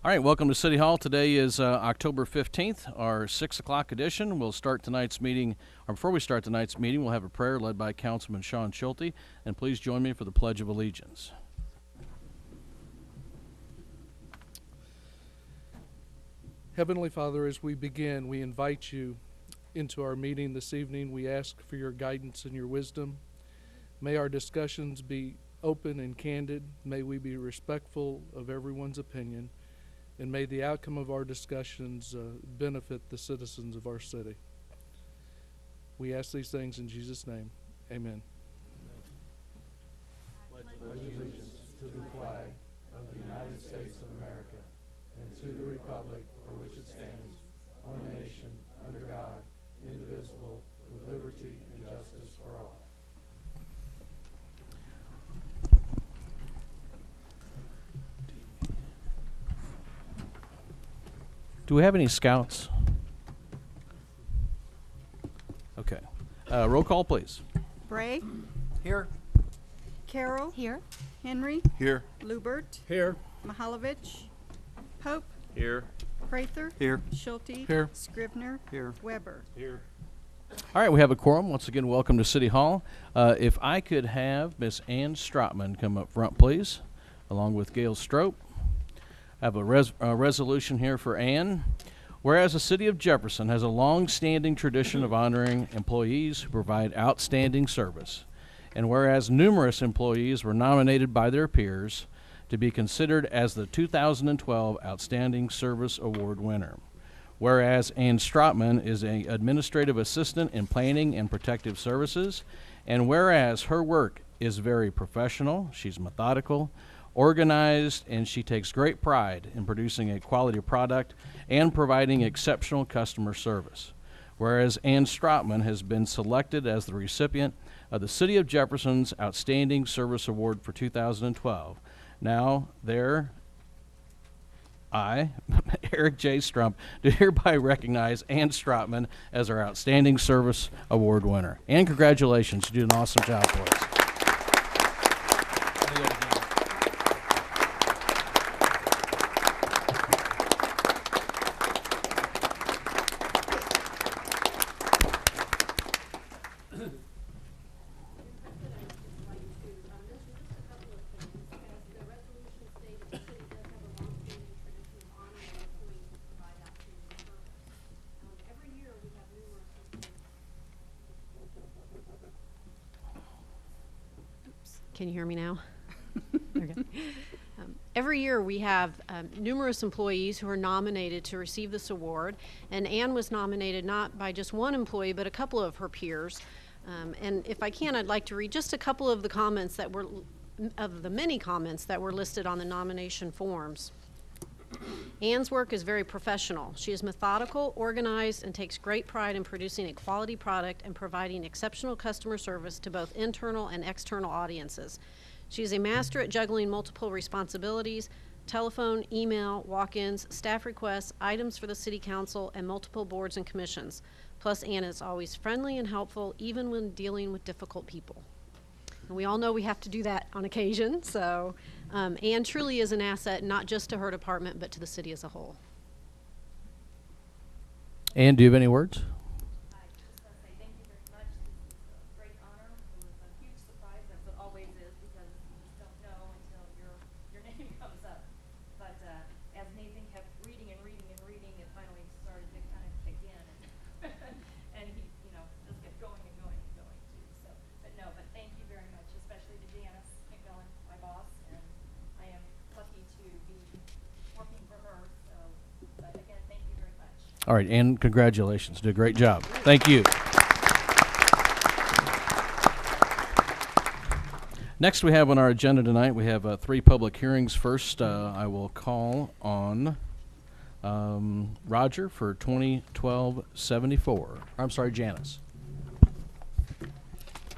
All right, welcome to City Hall. Today is October 15th, our 6 o'clock edition. We'll start tonight's meeting, or before we start tonight's meeting, we'll have a prayer led by Councilman Sean Schulte. And please join me for the Pledge of Allegiance. Heavenly Father, as we begin, we invite you into our meeting this evening. We ask for your guidance and your wisdom. May our discussions be open and candid. May we be respectful of everyone's opinion. And may the outcome of our discussions benefit the citizens of our city. We ask these things in Jesus' name. Amen. Pledge allegiance to the flag of the United States of America and to the republic for which it stands, one nation, under God, indivisible, with liberty and justice for all. Do we have any scouts? Okay. Roll call, please. Bray. Here. Carroll. Here. Henry. Here. Lubert. Here. Mihalovich. Pope. Here. Prather. Here. Schulte. Here. Scribner. Here. Weber. Here. All right, we have a quorum. Once again, welcome to City Hall. If I could have Miss Ann Strotman come up front, please, along with Gail Strope. I have a resolution here for Ann. Whereas the city of Jefferson has a long-standing tradition of honoring employees who provide outstanding service, and whereas numerous employees were nominated by their peers to be considered as the 2012 Outstanding Service Award winner. Whereas Ann Strotman is an administrative assistant in planning and protective services, and whereas her work is very professional, she's methodical, organized, and she takes great pride in producing a quality product and providing exceptional customer service. Whereas Ann Strotman has been selected as the recipient of the City of Jefferson's Outstanding Service Award for 2012. Now, I, Eric J. Strump, do hereby recognize Ann Strotman as our Outstanding Service Award winner. And congratulations, you did an awesome job for us. Can you hear me now? Okay. Every year we have numerous employees who are nominated to receive this award, and Ann was nominated not by just one employee but a couple of her peers. And if I can, I'd like to read just a couple of the comments that were, of the many comments that were listed on the nomination forms. Ann's work is very professional. She is methodical, organized, and takes great pride in producing a quality product and providing exceptional customer service to both internal and external audiences. She is a master at juggling multiple responsibilities: telephone, email, walk-ins, staff requests, items for the City Council, and multiple boards and commissions. Plus, Ann is always friendly and helpful, even when dealing with difficult people. And we all know we have to do that on occasion, so Ann truly is an asset, not just to her department, but to the city as a whole. Ann, do you have any words? I just want to say thank you very much. This is a great honor. It was a huge surprise, as it always is, because you just don't know until your name comes up. But as Nathan kept reading and reading and reading, it finally started to kind of kick in, and he, just kept going and going and going too. So, but thank you very much, especially to Janice McMillan, my boss, and I am lucky to be working for her. So, but again, thank you very much. All right, Ann, congratulations. Did a great job. Thank you. Next, we have on our agenda tonight, we have 3 public hearings. First, I will call on Roger for 2012-74. I'm sorry, Janice.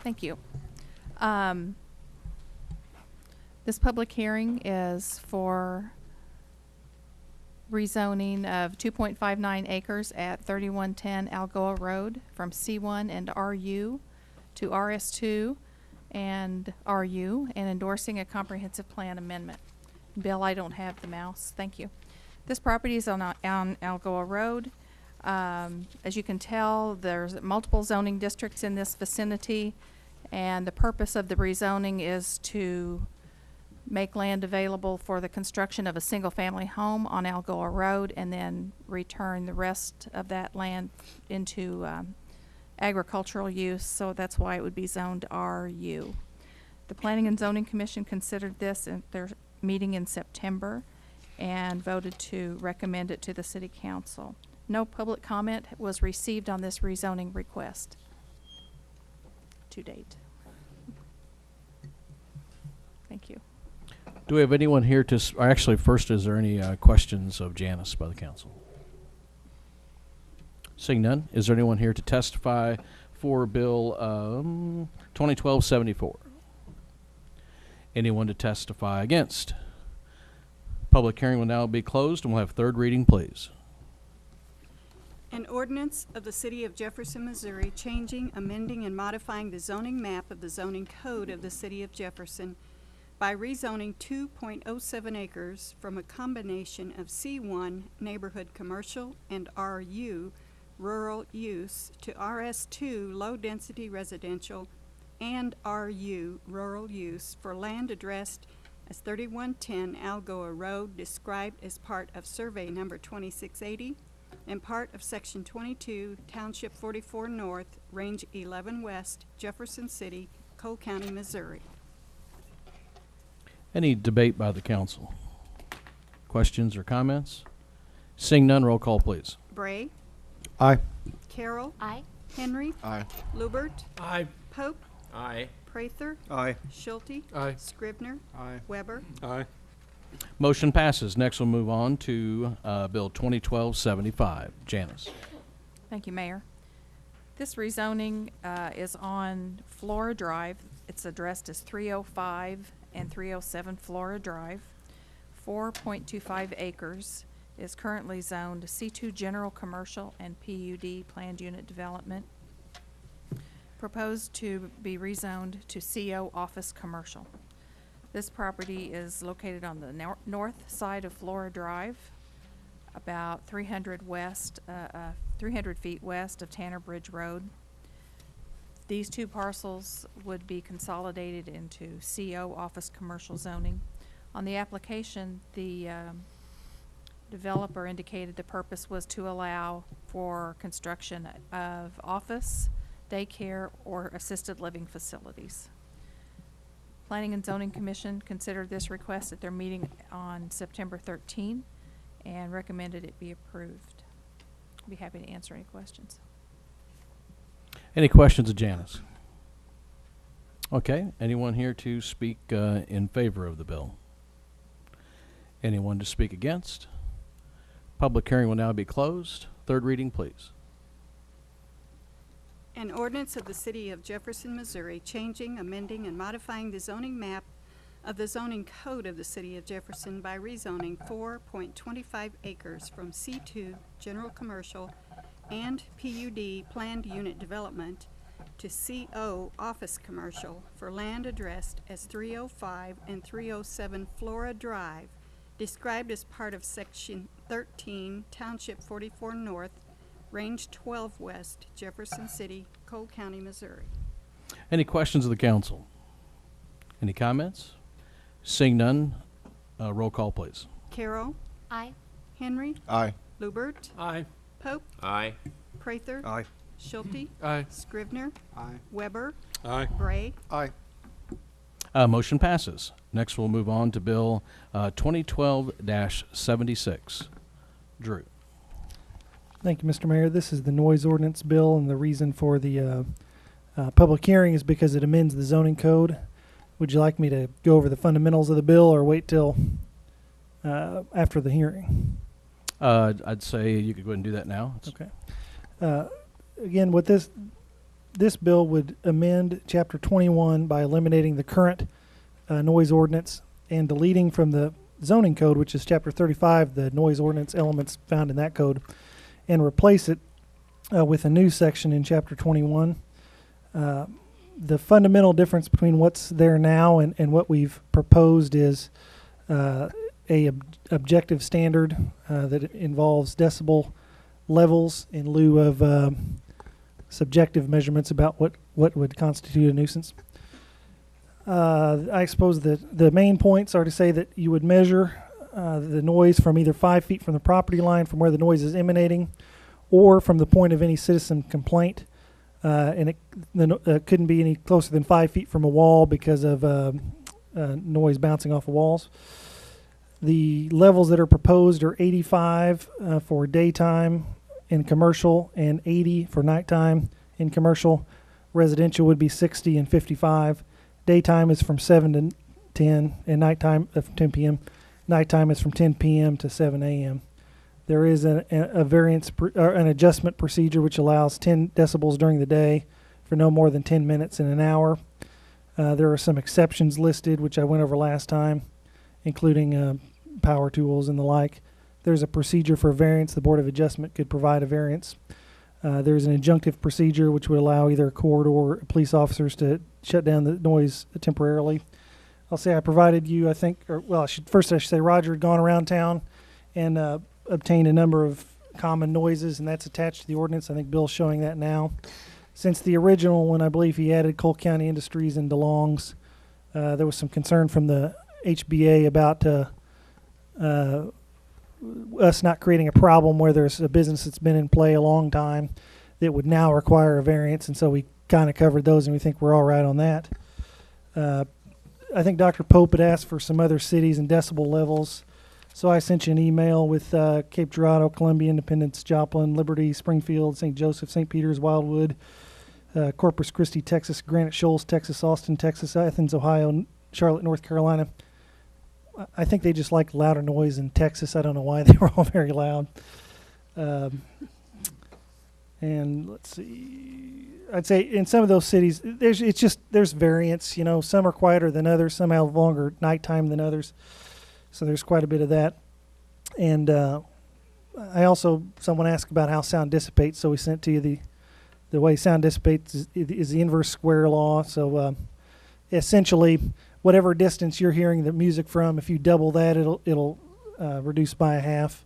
Thank you. This public hearing is for rezoning of 2.59 acres at 3110 Algoa Road from C1 and RU to RS2 and RU, and endorsing a comprehensive plan amendment. Bill, I don't have the mouse. Thank you. This property is on Algoa Road. As you can tell, there's multiple zoning districts in this vicinity, and the purpose of the rezoning is to make land available for the construction of a single-family home on Algoa Road, and then return the rest of that land into agricultural use, so that's why it would be zoned RU. The Planning and Zoning Commission considered this at their meeting in September and voted to recommend it to the City Council. No public comment was received on this rezoning request to date. Thank you. Do we have anyone here to, or actually first, is there any questions of Janice by the council? Seeing none, is there anyone here to testify for Bill 2012-74? Anyone to testify against? Public hearing will now be closed, and we'll have third reading, please. An ordinance of the City of Jefferson, Missouri, changing, amending, and modifying the zoning map of the zoning code of the City of Jefferson by rezoning 2.07 acres from a combination of C1 neighborhood commercial and RU rural use to RS2 low-density residential and RU rural use for land addressed as 3110 Algoa Road, described as part of Survey Number 2680 and part of Section 22, Township 44 North, Range 11 West, Jefferson City, Cole County, Missouri. Any debate by the council? Questions or comments? Seeing none, roll call, please. Bray, Aye. Carroll, Aye. Henry, Aye. Lubert, Aye. Pope, Aye. Prather, Aye. Schulte, Aye. Scribner, Aye. Weber. Aye. Motion passes. Next, we'll move on to Bill 2012-75. Janice. Thank you, Mayor. This rezoning is on Flora Drive. It's addressed as 305 and 307 Flora Drive. 4.25 acres is currently zoned C2 General Commercial and PUD Planned Unit Development. Proposed to be rezoned to CO Office Commercial. This property is located on the north side of Flora Drive, about 300 feet west of Tanner Bridge Road. These two parcels would be consolidated into CO Office Commercial zoning. On the application, the developer indicated the purpose was to allow for construction of office, daycare, or assisted living facilities. Planning and Zoning Commission considered this request at their meeting on September 13 and recommended it be approved. I'd be happy to answer any questions. Any questions of Janice? Okay. Anyone here to speak in favor of the bill? Anyone to speak against? Public hearing will now be closed. Third reading, please. An ordinance of the City of Jefferson, Missouri, changing, amending, and modifying the zoning map of the zoning code of the City of Jefferson by rezoning 4.25 acres from C2 General Commercial and PUD Planned Unit Development to CO Office Commercial for land addressed as 305 and 307 Flora Drive, described as part of Section 13, Township 44 North, Range 12 West, Jefferson City, Cole County, Missouri. Any questions of the council? Any comments? Seeing none, roll call, please. Carroll, Aye. Henry, Aye. Lubert, Aye. Pope, Aye. Prather, Aye. Schulte, Aye. Scribner, Aye. Weber, Aye. Bray. Aye. Motion passes. Next, we'll move on to Bill 2012-76. Drew. Thank you, Mr. Mayor. This is the noise ordinance bill, and the reason for the public hearing is because it amends the zoning code. Would you like me to go over the fundamentals of the bill or wait till after the hearing? I'd say you could go ahead and do that now. Okay. Again, what this bill would amend Chapter 21 by eliminating the current noise ordinance and deleting from the zoning code, which is Chapter 35, the noise ordinance elements found in that code, and replace it with a new section in Chapter 21. The fundamental difference between what's there now and what we've proposed is a objective standard that involves decibel levels in lieu of subjective measurements about what would constitute a nuisance. I suppose the main points are to say that you would measure the noise from either 5 feet from the property line from where the noise is emanating, or from the point of any citizen complaint. And it couldn't be any closer than 5 feet from a wall because of noise bouncing off of walls. The levels that are proposed are 85 for daytime in commercial and 80 for nighttime in commercial. Residential would be 60 and 55. Daytime is from 7 to 10, and nighttime 10 p.m. Nighttime is from 10 p.m. to 7 a.m. There is a variance or an adjustment procedure which allows 10 decibels during the day for no more than 10 minutes in an hour. There are some exceptions listed, which I went over last time, including power tools and the like. There's a procedure for variance. The Board of Adjustment could provide a variance. There's an injunctive procedure which would allow either a court or police officers to shut down the noise temporarily. I'll say I provided you, I think, or well, I should say Roger had gone around town and obtained a number of common noises, and that's attached to the ordinance. I think Bill's showing that now. Since the original one, I believe he added Cole County Industries and DeLong's. There was some concern from the HBA about us not creating a problem where there's a business that's been in play a long time that would now require a variance, and so we kind of covered those, and we think we're all right on that. I think Dr. Pope had asked for some other cities and decibel levels, so I sent you an email with Cape Girardeau, Columbia, Independence, Joplin, Liberty, Springfield, St. Joseph, St. Peters, Wildwood, Corpus Christi, Texas, Granite Shoals, Texas, Austin, Texas, Athens, Ohio, Charlotte, North Carolina. I think they just like louder noise in Texas. I don't know why. They were all very loud. And let's see. I'd say in some of those cities, there's variance. You know, some are quieter than others. Some have longer nighttime than others. So there's quite a bit of that. And someone asked about how sound dissipates. So we sent to you the way sound dissipates is the inverse square law. So essentially, whatever distance you're hearing the music from, if you double that, it'll reduce by a half.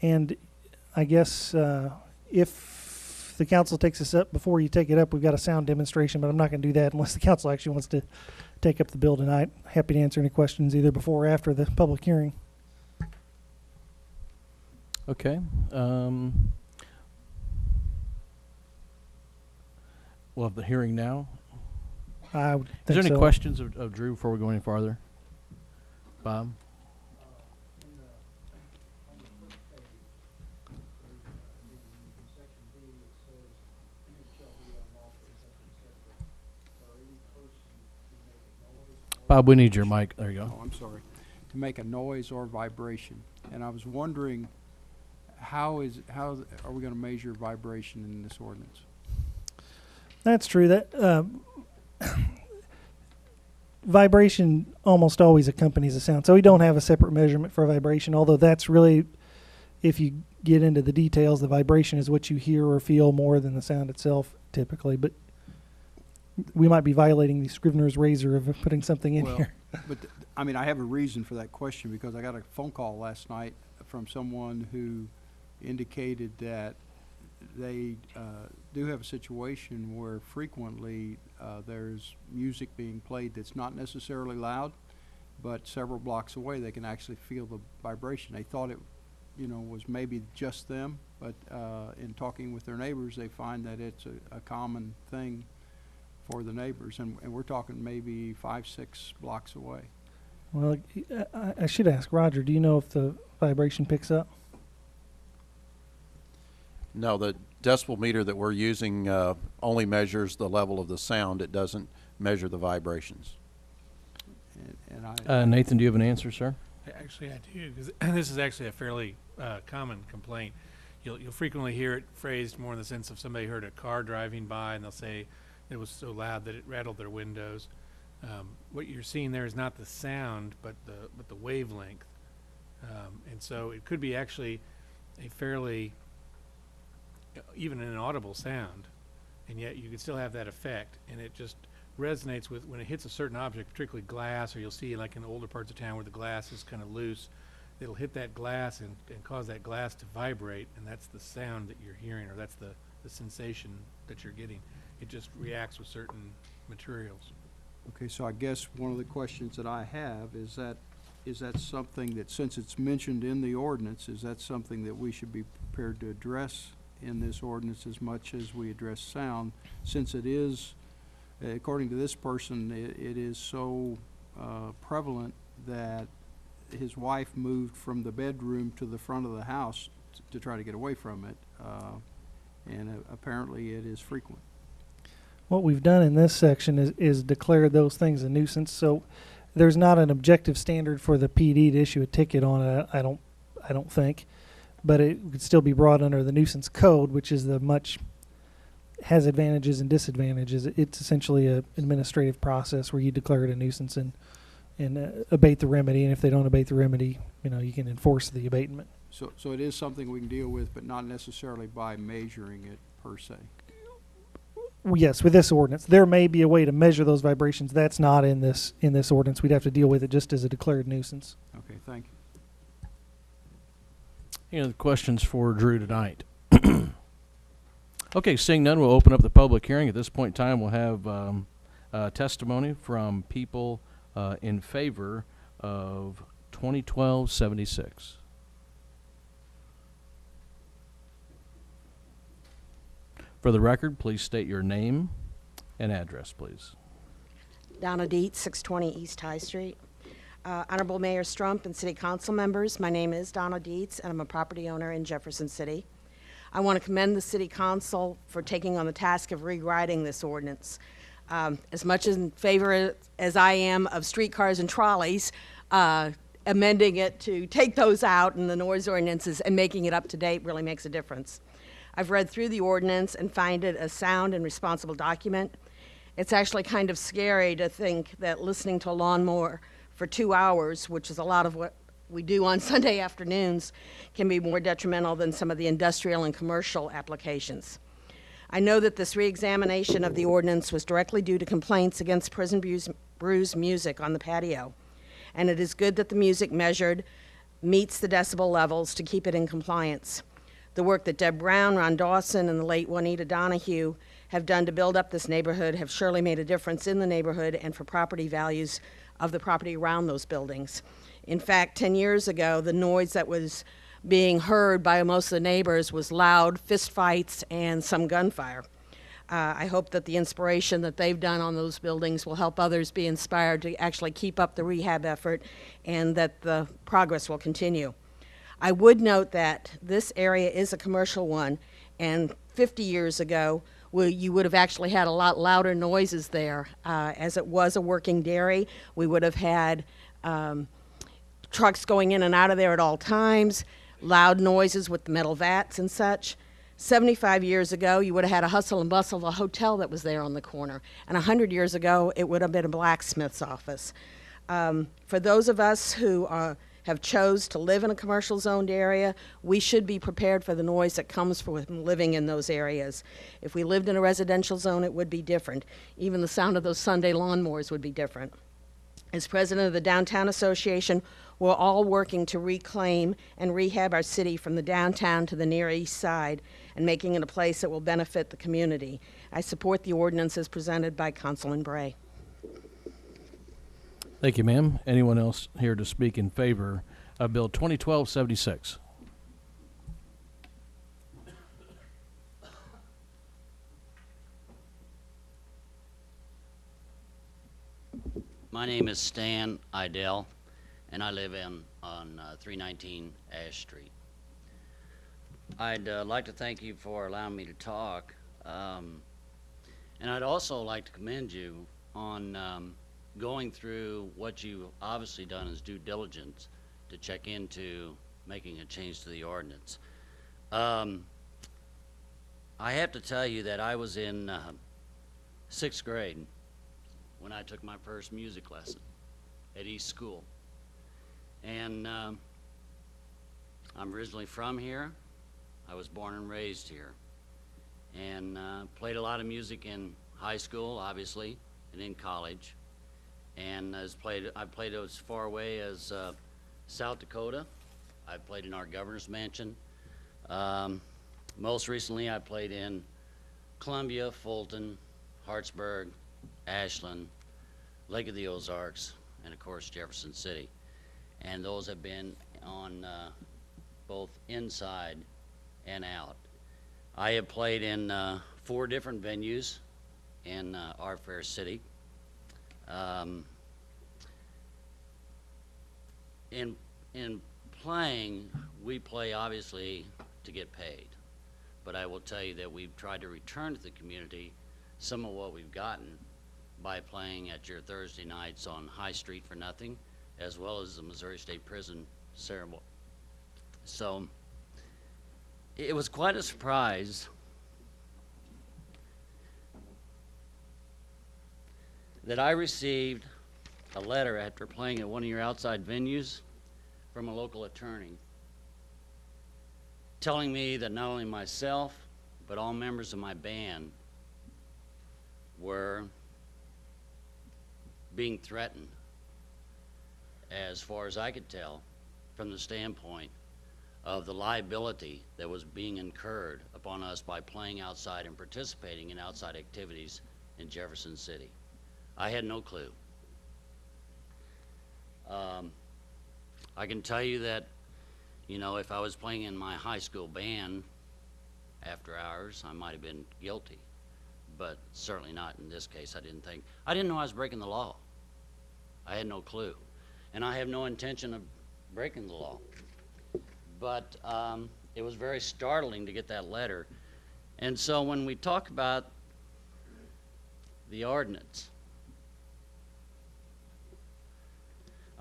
And I guess if the council takes this up, before you take it up, we've got a sound demonstration, but I'm not going to do that unless the council actually wants to take up the bill tonight. Happy to answer any questions either before or after the public hearing. Okay. We'll have the hearing now. I would Is think there any so. questions of Drew before we go any farther? Bob? Bob, we need your mic. There you go. Oh, I'm sorry. To make a noise or vibration. And I was wondering, how are we going to measure vibration in this ordinance? That's true. That vibration almost always accompanies a sound. So we don't have a separate measurement for vibration, although that's really, if you get into the details, the vibration is what you hear or feel more than the sound itself typically. But we might be violating the Scrivener's razor of putting something in here. But I mean, I have a reason for that question, because I got a phone call last night from someone who indicated that they do have a situation where frequently there's music being played that's not necessarily loud, but several blocks away they can actually feel the vibration. They thought it, was maybe just them, but in talking with their neighbors, they find that it's a common thing for the neighbors, and we're talking maybe 5-6 blocks away. Well, I should ask Roger, do you know if the vibration picks up? No, the decibel meter that we're using only measures the level of the sound. It doesn't measure the vibrations. And Nathan, do you have an answer, sir? Actually, I do, because this is actually a fairly common complaint. You'll frequently hear it phrased more in the sense of somebody heard a car driving by and they'll say it was so loud that it rattled their windows. What you're seeing there is not the sound, but the wavelength, and so it could be actually a fairly even an inaudible sound, and yet you could still have that effect, and it just resonates with, when it hits a certain object, particularly glass, or you'll see like in older parts of town where the glass is kind of loose, it'll hit that glass and cause that glass to vibrate, and that's the sound that you're hearing, or that's the sensation that you're getting. It just reacts with certain materials. Okay, so I guess one of the questions that I have is that something that, since it's mentioned in the ordinance, is that something that we should be prepared to address in this ordinance as much as we address sound, since it is, according to this person, it is so prevalent that his wife moved from the bedroom to the front of the house to try to get away from it, and apparently it is frequent. What we've done in this section is declare those things a nuisance. So there's not an objective standard for the PD to issue a ticket on it. I don't think, but it could still be brought under the nuisance code, which is has advantages and disadvantages. It's essentially an administrative process where you declare it a nuisance and abate the remedy. And if they don't abate the remedy, you can enforce the abatement. So it is something we can deal with, but not necessarily by measuring it per se. Well, yes, with this ordinance, there may be a way to measure those vibrations. That's not in this ordinance. We'd have to deal with it just as a declared nuisance. Okay, thank you. Any other questions for Drew tonight? Okay, seeing none, we'll open up the public hearing. At this point in time, we'll have testimony from people in favor of 2012-76. For the record, please state your name and address, please. Donna Dietz, 620 East High Street. Honorable Mayor Strump and City Council members, my name is Donna Dietz, and I'm a property owner in Jefferson City. I want to commend the City Council for taking on the task of rewriting this ordinance. As much in favor as I am of streetcars and trolleys, amending it to take those out and the noise ordinances and making it up to date really makes a difference. I've read through the ordinance and find it a sound and responsible document. It's actually kind of scary to think that listening to a lawnmower for 2 hours, which is a lot of what we do on Sunday afternoons, can be more detrimental than some of the industrial and commercial applications. I know that this reexamination of the ordinance was directly due to complaints against Prison Brews music on the patio, and it is good that the music measured meets the decibel levels to keep it in compliance. The work that Deb Brown, Ron Dawson, and the late Juanita Donahue have done to build up this neighborhood have surely made a difference in the neighborhood and for property values of the property around those buildings. In fact, 10 years ago, the noise that was being heard by most of the neighbors was loud fistfights and some gunfire. I hope that the inspiration that they've done on those buildings will help others be inspired to actually keep up the rehab effort, and that the progress will continue. I would note that this area is a commercial one, and 50 years ago, you would have actually had a lot louder noises there. As it was a working dairy, we would have had trucks going in and out of there at all times, loud noises with the metal vats and such. 75 years ago, you would have had a hustle and bustle of a hotel that was there on the corner. And 100 years ago, it would have been a blacksmith's office. For those of us who have chose to live in a commercial zoned area, we should be prepared for the noise that comes from living in those areas. If we lived in a residential zone, it would be different. Even the sound of those Sunday lawnmowers would be different. As president of the Downtown Association, we're all working to reclaim and rehab our city from the downtown to the Near East Side and making it a place that will benefit the community. I support the ordinance as presented by Councilman Bray. Thank you, ma'am. Anyone else here to speak in favor of Bill 2012-76? My name is Stan Idell, and I live on 319 Ash Street. I'd like to thank you for allowing me to talk, and I'd also like to commend you on going through what you've obviously done as due diligence to check into making a change to the ordinance. I have to tell you that I was in 6th grade when I took my first music lesson at East School. And I'm originally from here. I was born and raised here. And played a lot of music in high school, obviously, and in college, and I played as far away as South Dakota. I played in our governor's mansion. Most recently, I played in Columbia, Fulton, Hartsburg, Ashland, Lake of the Ozarks, and of course Jefferson City. And those have been on both inside and out. I have played in 4 different venues in our fair city. In playing, we play obviously to get paid, but I will tell you that we've tried to return to the community some of what we've gotten by playing at your Thursday nights on High Street for nothing, as well as the Missouri State Prison ceremony. So it was quite a surprise that I received a letter after playing at one of your outside venues from a local attorney telling me that not only myself, but all members of my band were being threatened, as far as I could tell, from the standpoint of the liability that was being incurred upon us by playing outside and participating in outside activities in Jefferson City. I had no clue. I can tell you that, you know, if I was playing in my high school band after hours, I might have been guilty, but certainly not in this case. I didn't know I was breaking the law. I had no clue, and I have no intention of breaking the law. But it was very startling to get that letter. And so when we talk about the ordinance,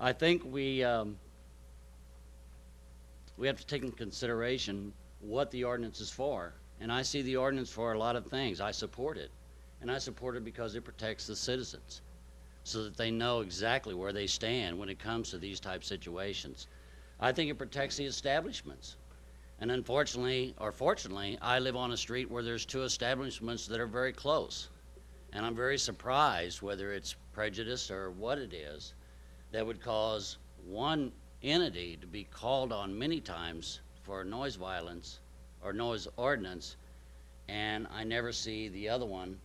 I think we have to take into consideration what the ordinance is for. And I see the ordinance for a lot of things. I support it. And I support it because it protects the citizens so that they know exactly where they stand when it comes to these type situations. I think it protects the establishments. And unfortunately, or fortunately, I live on a street where there's 2 establishments that are very close. And I'm very surprised, whether it's prejudice or what it is, that would cause one entity to be called on many times for noise violence or noise ordinance, and I never see the other one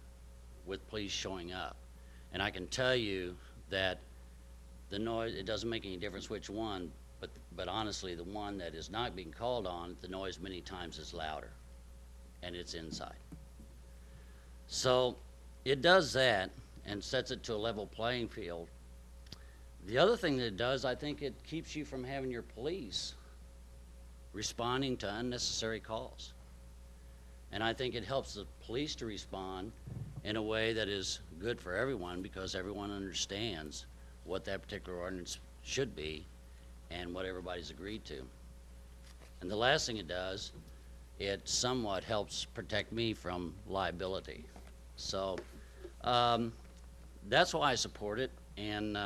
with police showing up. And I can tell you that the noise, it doesn't make any difference which one, but honestly, the one that is not being called on, the noise many times is louder, and it's inside. So it does that and sets it to a level playing field. The other thing that it does, I think it keeps you from having your police responding to unnecessary calls. And I think it helps the police to respond in a way that is good for everyone, because everyone understands what that particular ordinance should be and what everybody's agreed to. And the last thing it does, it somewhat helps protect me from liability. So that's why I support it. And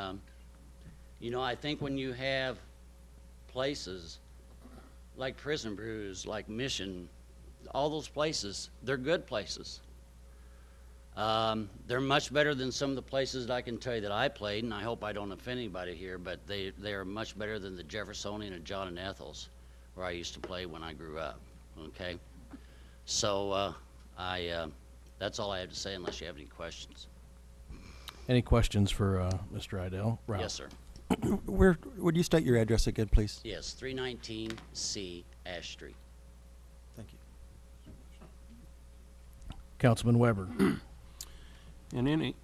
you know, I think when you have places like Prison Brews, like Mission, all those places, they're good places. They're much better than some of the places that I can tell you that I played, and I hope I don't offend anybody here, but they are much better than the Jeffersonian and John and Ethel's, where I used to play when I grew up, okay? So that's all I have to say, unless you have any questions. Any questions for Mr. Idell? Ralph? Yes, sir. Where would you state your address again, please? Yes, 319C Ash Street. Thank you. Councilman Weber. And any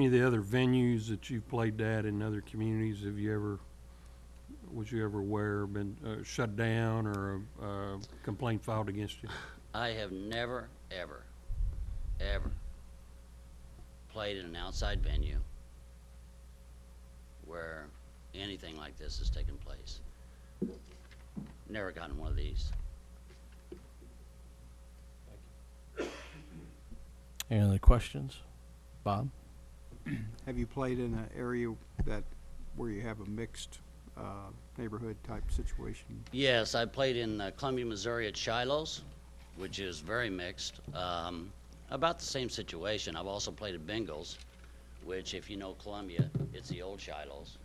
of the other venues that you've played at in other communities, was you ever aware, been shut down or a complaint filed against you? I have never, ever played in an outside venue where anything like this has taken place. Never gotten one of these. Any other questions? Bob? Have you played in an area where you have a mixed neighborhood type situation? Yes, I played in Columbia, Missouri at Shiloh's, which is very mixed. About the same situation. I've also played at Bengals, which if you know Columbia, it's the old Shiloh's.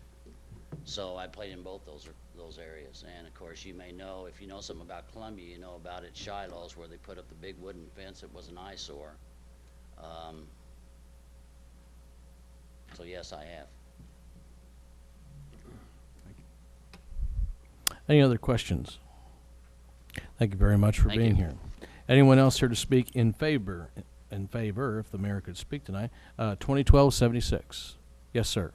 So I played in both those areas. And of course, you may know, if you know something about Columbia, you know about it Shiloh's, where they put up the big wooden fence. It was an eyesore. So yes, I have. Any other questions? Thank you very much for Thank being you. here. Anyone else here to speak in favor, if the mayor could speak tonight? 2012-76. Yes, sir.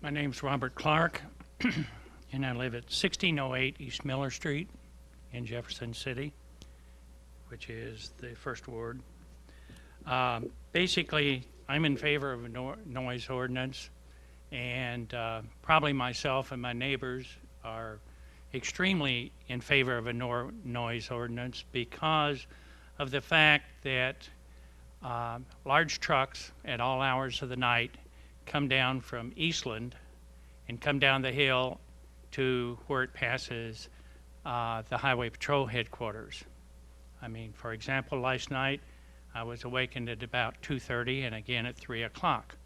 My name's Robert Clark, and I live at 1608 East Miller Street in Jefferson City, which is the first ward. Basically, I'm in favor of a noise ordinance, and probably myself and my neighbors are extremely in favor of a noise ordinance because of the fact that large trucks at all hours of the night come down from Eastland and come down the hill to where it passes the Highway Patrol headquarters. I mean, for example, last night I was awakened at about 2:30 and again at 3 o'clock.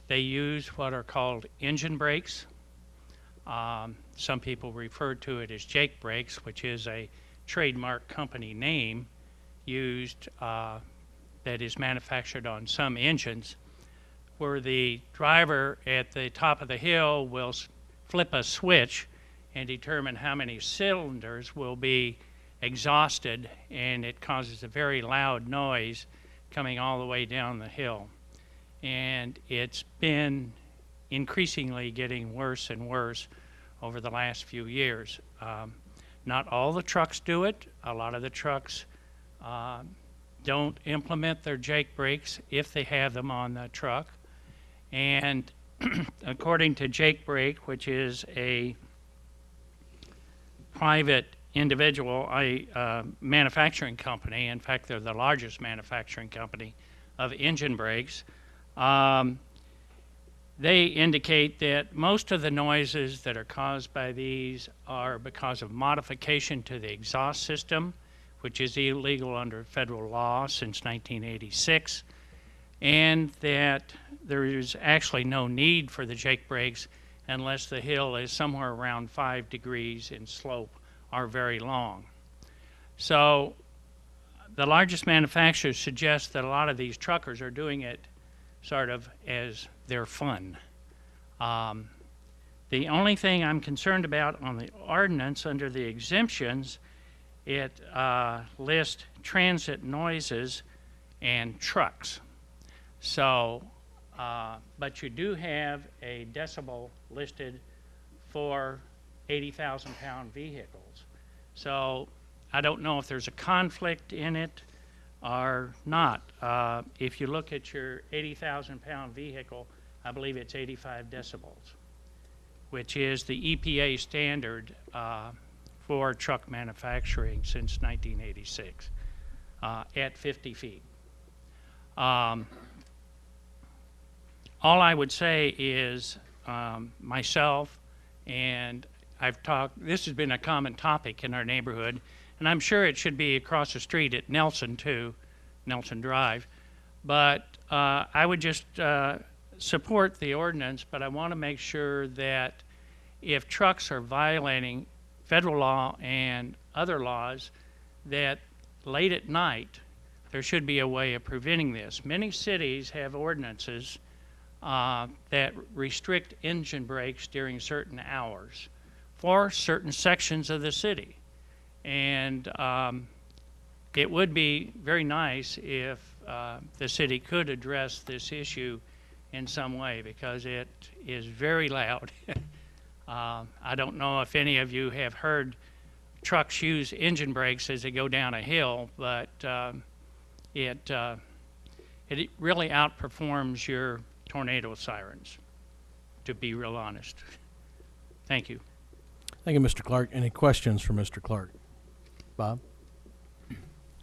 They use what are called engine brakes. Some people refer to it as Jake brakes, which is a trademark company name used that is manufactured on some engines, where the driver at the top of the hill will flip a switch and determine how many cylinders will be exhausted, and it causes a very loud noise coming all the way down the hill. And it's been increasingly getting worse and worse over the last few years. Not all the trucks do it. A lot of the trucks don't implement their Jake brakes if they have them on the truck. And according to Jake Brake, which is a private individual, manufacturing company, in fact, they're the largest manufacturing company of engine brakes, they indicate that most of the noises that are caused by these are because of modification to the exhaust system, which is illegal under federal law since 1986, and that there is actually no need for the Jake brakes unless the hill is somewhere around 5 degrees in slope or very long. So the largest manufacturers suggest that a lot of these truckers are doing it sort of as their fun. The only thing I'm concerned about on the ordinance under the exemptions, it lists transit noises and trucks. So, but you do have a decibel listed for 80,000-pound vehicles. So I don't know if there's a conflict in it or not. If you look at your 80,000-pound vehicle, I believe it's 85 decibels, which is the EPA standard for truck manufacturing since 1986 at 50 feet. All I would say is myself, and I've talked, this has been a common topic in our neighborhood, and I'm sure it should be across the street at Nelson too, Nelson Drive, but I would just support the ordinance, but I want to make sure that if trucks are violating federal law and other laws, that late at night there should be a way of preventing this. Many cities have ordinances that restrict engine brakes during certain hours for certain sections of the city. And it would be very nice if the city could address this issue in some way, because it is very loud. I don't know if any of you have heard trucks use engine brakes as they go down a hill, but it really outperforms your tornado sirens, to be real honest. Thank you. Thank you, Mr. Clark. Any questions for Mr. Clark? Bob?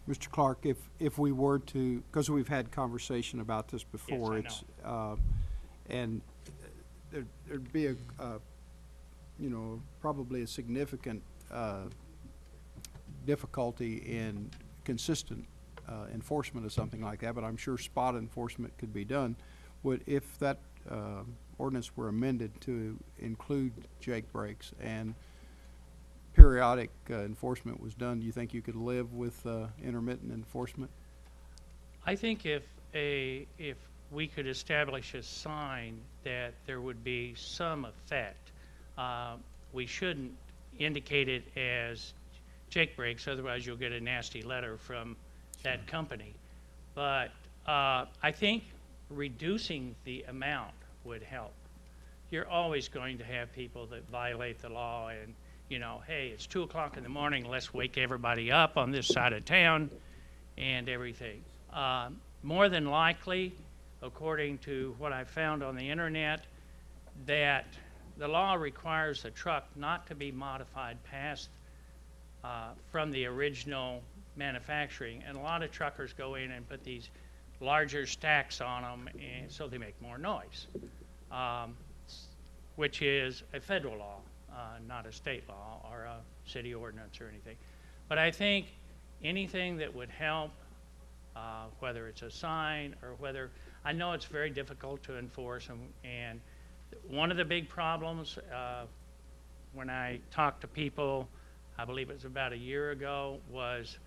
Mr. Clark, if we were to, because we've had conversation about this before, Yes, I and there'd be you know, probably a significant difficulty in consistent enforcement of something like that, but I'm sure spot enforcement could be done. If that ordinance were amended to include jake brakes and periodic enforcement was done, do you think you could live with intermittent enforcement? I think if we could establish a sign that there would be some effect, we shouldn't indicate it as jake brakes, otherwise you'll get a nasty letter from that company. But I think reducing the amount would help. You're always going to have people that violate the law and, you know, hey, it's 2 o'clock in the morning, let's wake everybody up on this side of town and everything. More than likely, according to what I found on the internet, that the law requires a truck not to be modified past from the original manufacturing, and a lot of truckers go in and put these larger stacks on them, and so they make more noise, which is a federal law, not a state law or a city ordinance or anything. But I think anything that would help, whether it's a sign or whether, I know it's very difficult to enforce, and one of the big problems when I talked to people, I believe it was about a year ago, was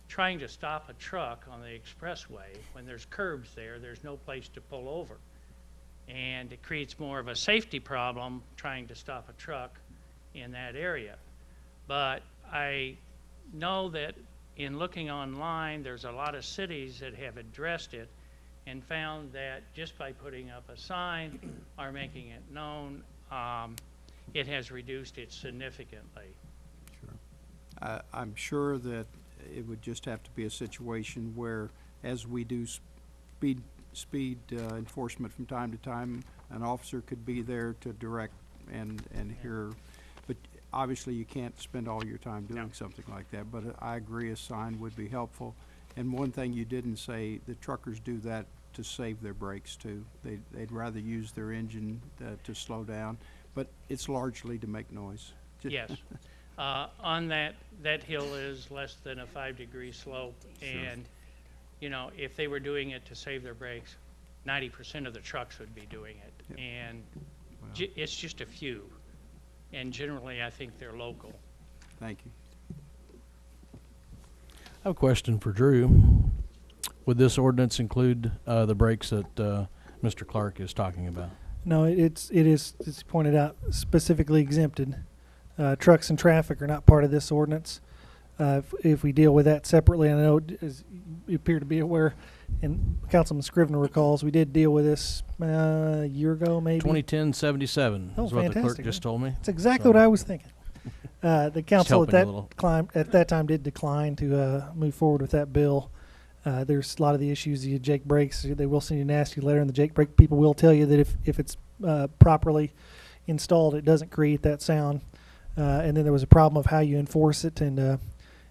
trying to stop a truck on the expressway. When there's curbs there, there's no place to pull over. And it creates more of a safety problem trying to stop a truck in that area. But I know that in looking online, there's a lot of cities that have addressed it and found that just by putting up a sign or making it known, it has reduced it significantly. Sure. I'm sure that it would just have to be a situation where, as we do speed enforcement from time to time, an officer could be there to direct and hear. But obviously you can't spend all your time doing something like that, but I agree a sign would be helpful. And one thing you didn't say, the truckers do that to save their brakes too. They'd rather use their engine to slow down, but it's largely to make noise. Yes. On that hill is less than a 5-degree slope, and you know, if they were doing it to save their brakes, 90% of the trucks would be doing it. Yep. And it's just a few, and generally I think they're local. Thank you. I have a question for Drew. Would this ordinance include the brakes that Mr. Clark is talking about? No, it is, as pointed out, specifically exempted. Trucks and traffic are not part of this ordinance. If we deal with that separately, and I know, as you appear to be aware, and Councilman Scrivener recalls, we did deal with this a year ago, maybe. 2010-77 Oh, is what the clerk fantastic. just told me. That's exactly what I was thinking. The council at helping that time did decline to move forward with that bill. There's a lot of the issues, the jake brakes, they will send you a nasty letter, and the jake brake people will tell you that if it's properly installed, it doesn't create that sound. And then there was a problem of how you enforce it, and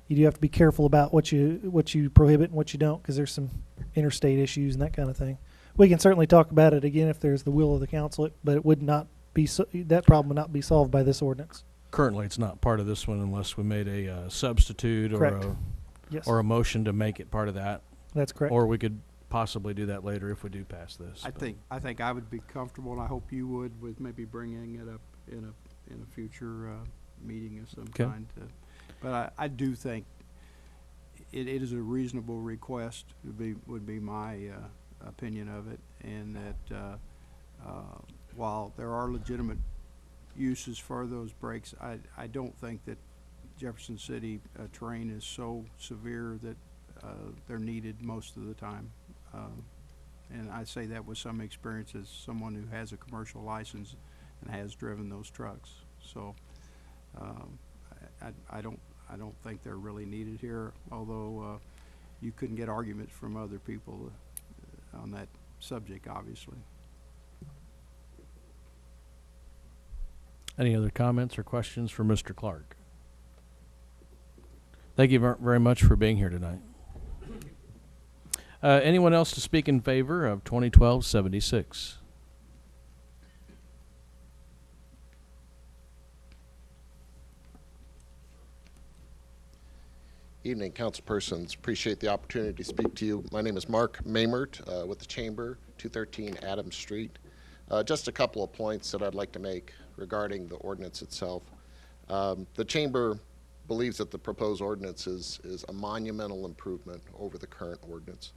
you do have to be careful about what you prohibit and what you don't, because there's some interstate issues and that kind of thing. We can certainly talk about it again if there's the will of the council, but it would not be that problem would not be solved by this ordinance. Currently, it's not part of this one unless we made a substitute or a motion to make it part of that. That's correct. Or we could possibly do that later if we do pass this. I think I would be comfortable, and I hope you would, with maybe bringing it up in a future meeting of some kind. But I do think it is a reasonable request. Would be my opinion of it, and that while there are legitimate uses for those brakes, I don't think that Jefferson City terrain is so severe that they're needed most of the time. And I say that with some experience as someone who has a commercial license and has driven those trucks. So I don't think they're really needed here, although you couldn't get arguments from other people on that subject, obviously. Any other comments or questions for Mr. Clark? Thank you very much for being here tonight. Anyone else to speak in favor of 2012-76? Evening, councilpersons. Appreciate the opportunity to speak to you. My name is Mark Mamert with the Chamber, 213 Adams Street. Just a couple of points that I'd like to make regarding the ordinance itself. The Chamber believes that the proposed ordinance is a monumental improvement over the current ordinance.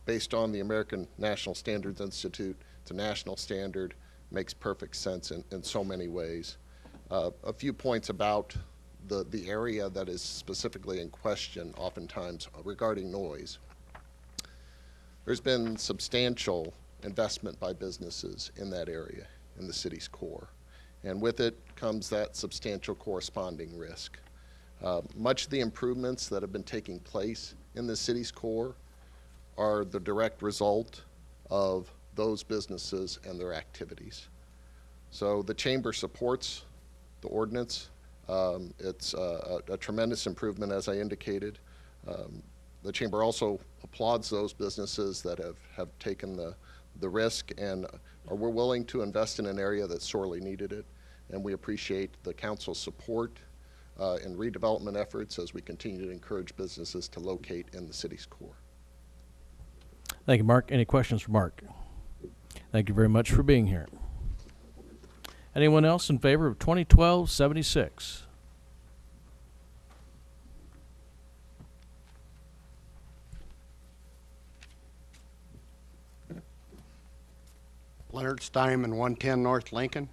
Based on the American National Standards Institute, it's a national standard, makes perfect sense in so many ways. A few points about the area that is specifically in question oftentimes regarding noise. There's been substantial investment by businesses in that area, in the city's core. And with it comes that substantial corresponding risk. Much of the improvements that have been taking place in the city's core are the direct result of those businesses and their activities. So the Chamber supports the ordinance. It's a tremendous improvement, as I indicated. The Chamber also applauds those businesses that have taken the risk and were willing to invest in an area that sorely needed it. And we appreciate the council's support in redevelopment efforts as we continue to encourage businesses to locate in the city's core. Thank you, Mark. Any questions for Mark? Thank you very much for being here. Anyone else in favor of 2012-76? Leonard Steinman, 110 North Lincoln,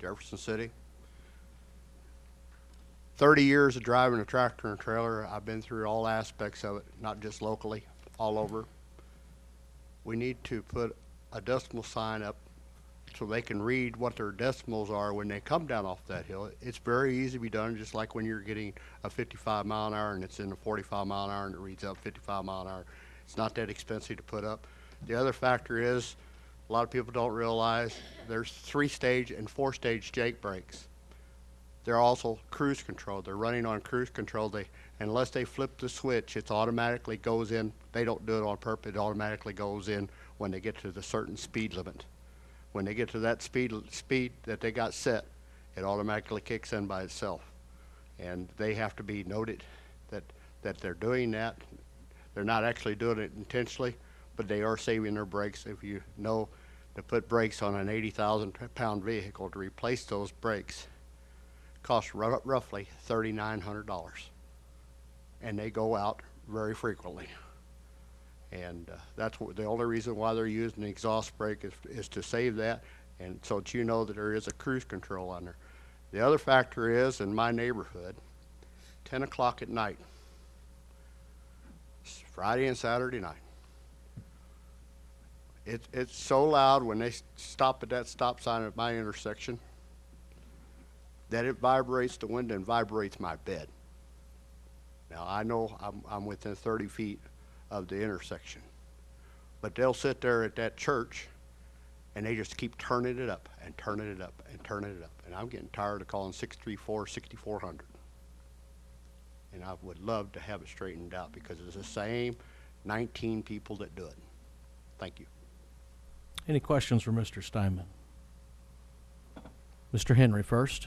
Jefferson City. 30 years of driving a tractor and trailer. I've been through all aspects of it, not just locally, all over. We need to put a decimal sign up so they can read what their decimals are when they come down off that hill. It's very easy to be done, just like when you're getting a 55 mile an hour and it's in a 45 mile an hour and it reads up 55 mile an hour. It's not that expensive to put up. The other factor is, a lot of people don't realize there's 3-stage and 4-stage jake brakes. They're also cruise control. They're running on cruise control. Unless they flip the switch, it automatically goes in. They don't do it on purpose. It automatically goes in when they get to the certain speed limit. When they get to that speed that they got set, it automatically kicks in by itself. And they have to be noted that they're doing that. They're not actually doing it intentionally, but they are saving their brakes. If you know to put brakes on an 80,000 pound vehicle, to replace those brakes costs roughly $3,900. And they go out very frequently. And that's the only reason why they're using the exhaust brake is to save that, and so that you know that there is a cruise control on there. The other factor is, in my neighborhood, 10 o'clock at night, Friday and Saturday night, it's so loud when they stop at that stop sign at my intersection that it vibrates the window and vibrates my bed. Now, I know I'm within 30 feet of the intersection, but they'll sit there at that church and they just keep turning it up and turning it up and turning it up. And I'm getting tired of calling 634-6400. And I would love to have it straightened out because it's the same 19 people that do it. Thank you. Any questions for Mr. Steinman? Mr. Henry first.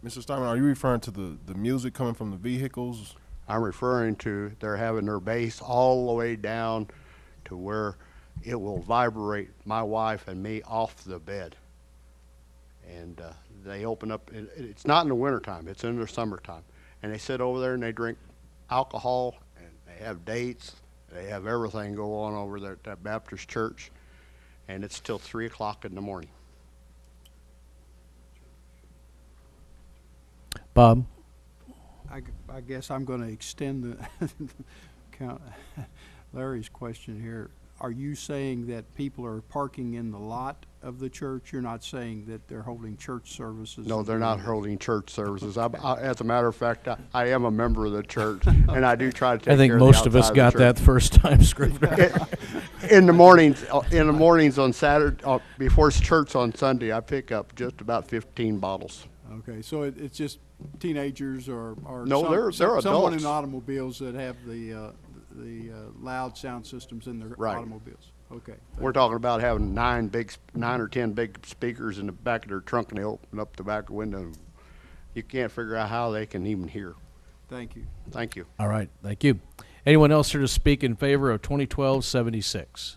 Mr. Steinman, are you referring to the music coming from the vehicles? I'm referring to they're having their bass all the way down to where it will vibrate my wife and me off the bed. And they open up, it's not in the wintertime, it's in the summertime. And they sit over there and they drink alcohol and they have dates. They have everything go on over there at that Baptist church. And it's till 3 o'clock in the morning. Bob? I guess I'm going to extend the Larry's question here. Are you saying that people are parking in the lot of the church? You're not saying that they're holding church services? No, they're not holding church services. As a matter of fact, I am a member of the church, and I do try to take care of the outside. I think most of us got that the first time, Scrivener. In the mornings on Saturday, before church on Sunday, I pick up just about 15 bottles. Okay, so it's just teenagers or no, they're someone adults. in automobiles that have the loud sound systems in their automobiles. Okay. We're talking about having 9 or 10 big speakers in the back of their trunk, and they open up the back window. You can't figure out how they can even hear. Thank you. Thank you. All right, thank you. Anyone else here to speak in favor of 2012-76?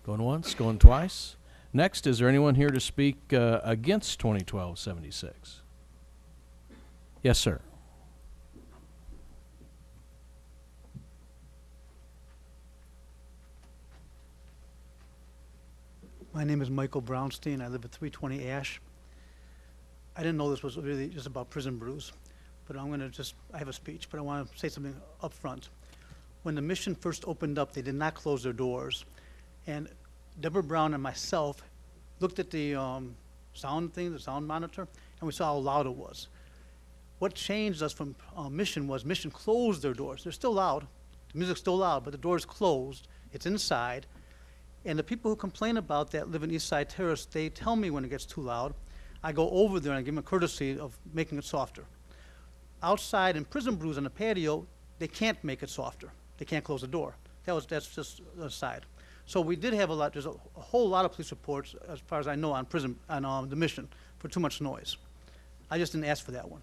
Going once, going twice. Next, is there anyone here to speak against 2012-76? Yes, sir. My name is Michael Brownstein. I live at 320 Ash. I didn't know this was really just about prison brews, but I have a speech, but I want to say something up front. When the Mission first opened up, they did not close their doors. And Deborah Brown and myself looked at the sound thing, the sound monitor, and we saw how loud it was. What changed us from Mission was Mission closed their doors. They're still loud. The music's still loud, but the door is closed. It's inside. And the people who complain about that live in East Side Terrace, they tell me when it gets too loud. I go over there and I give them a courtesy of making it softer. Outside in Prison Brews on the patio, they can't make it softer. They can't close the door. That's just an aside. So we did have there's a whole lot of police reports, as far as I know, on the Mission for too much noise. I just didn't ask for that one.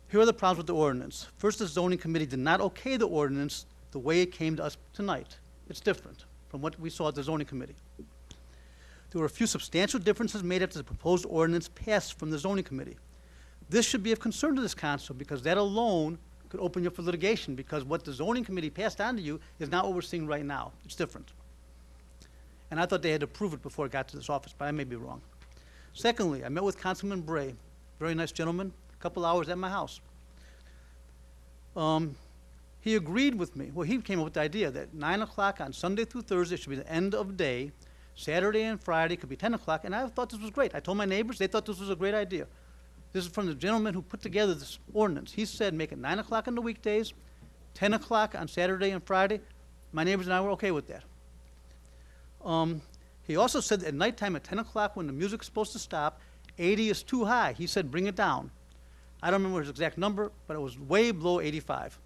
Here are the problems with the ordinance. First, the zoning committee did not okay the ordinance the way it came to us tonight. It's different from what we saw at the zoning committee. There were a few substantial differences made after the proposed ordinance passed from the zoning committee. This should be of concern to this council because that alone could open you up for litigation because what the zoning committee passed on to you is not what we're seeing right now. It's different. And I thought they had to prove it before it got to this office, but I may be wrong. Secondly, I met with Councilman Bray, very nice gentleman, a couple hours at my house. He agreed with me. Well, he came up with the idea that 9 o'clock on Sunday through Thursday should be the end of day. Saturday and Friday could be 10 o'clock, and I thought this was great. I told my neighbors, they thought this was a great idea. This is from the gentleman who put together this ordinance. He said make it 9 o'clock on the weekdays, 10 o'clock on Saturday and Friday. My neighbors and I were okay with that. He also said that at nighttime at 10 o'clock when the music's supposed to stop, 80 is too high. He said bring it down. I don't remember his exact number, but it was way below 85.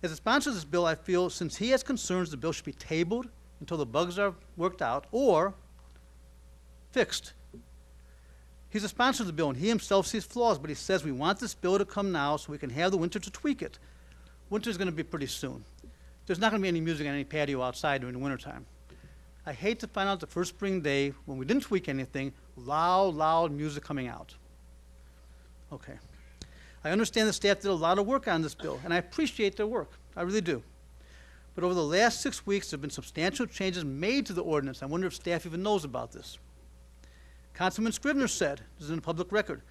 As a sponsor of this bill, I feel since he has concerns, the bill should be tabled until the bugs are worked out or fixed. He's a sponsor of the bill, and he himself sees flaws, but he says we want this bill to come now so we can have the winter to tweak it. Winter's going to be pretty soon. There's not going to be any music on any patio outside during the wintertime. I hate to find out the first spring day when we didn't tweak anything, loud music coming out. Okay. I understand the staff did a lot of work on this bill, and I appreciate their work. I really do. But over the last 6 weeks, there have been substantial changes made to the ordinance. I wonder if staff even knows about this. Councilman Scrivener said, this is in the public record,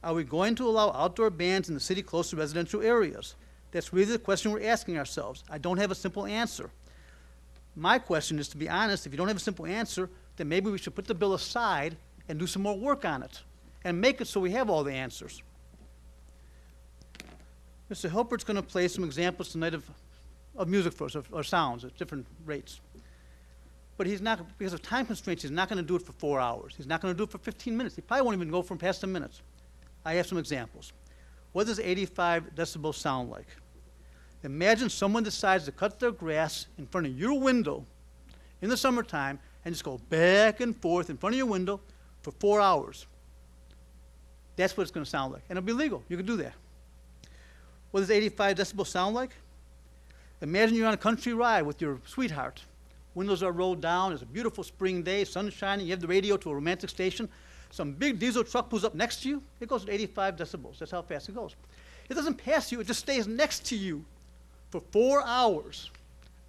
are we going to allow outdoor bands in the city close to residential areas? That's really the question we're asking ourselves. I don't have a simple answer. My question is, to be honest, if you don't have a simple answer, then maybe we should put the bill aside and do some more work on it and make it so we have all the answers. Mr. Hilpert's going to play some examples tonight of music for us, or sounds at different rates. But he's not, because of time constraints, he's not going to do it for 4 hours. He's not going to do it for 15 minutes. He probably won't even go from past 10 minutes. I have some examples. What does 85 decibels sound like? Imagine someone decides to cut their grass in front of your window in the summertime and just go back and forth in front of your window for 4 hours. That's what it's going to sound like. And it'll be legal. You can do that. What does 85 decibels sound like? Imagine you're on a country ride with your sweetheart. Windows are rolled down. It's a beautiful spring day, sun shining. You have the radio to a romantic station. Some big diesel truck pulls up next to you. It goes at 85 decibels. That's how fast it goes. It doesn't pass you. It just stays next to you for 4 hours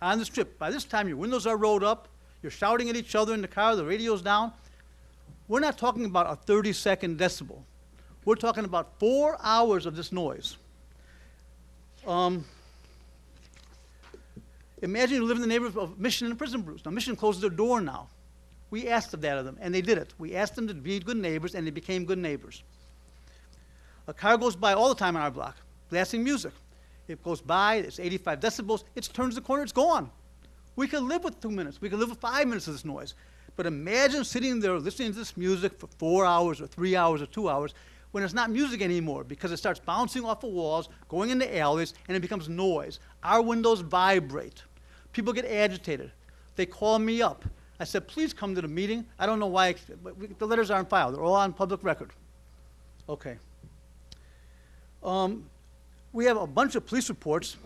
on the strip. By this time, your windows are rolled up. You're shouting at each other in the car. The radio's down. We're not talking about a 30-second decibel. We're talking about 4 hours of this noise. Imagine you live in the neighborhood of Mission and Prison Brews. Now, Mission closes their door now. We asked that of them, and they did it. We asked them to be good neighbors, and they became good neighbors. A car goes by all the time on our block, blasting music. It goes by, it's 85 decibels, it turns the corner, it's gone. We could live with 2 minutes. We could live with 5 minutes of this noise. But imagine sitting there listening to this music for 4 hours or 3 hours or 2 hours when it's not music anymore because it starts bouncing off of walls, going into alleys, and it becomes noise. Our windows vibrate. People get agitated. They call me up. I said, please come to the meeting. I don't know why, but the letters are on file. They're all on public record. Okay. We have a bunch of police reports.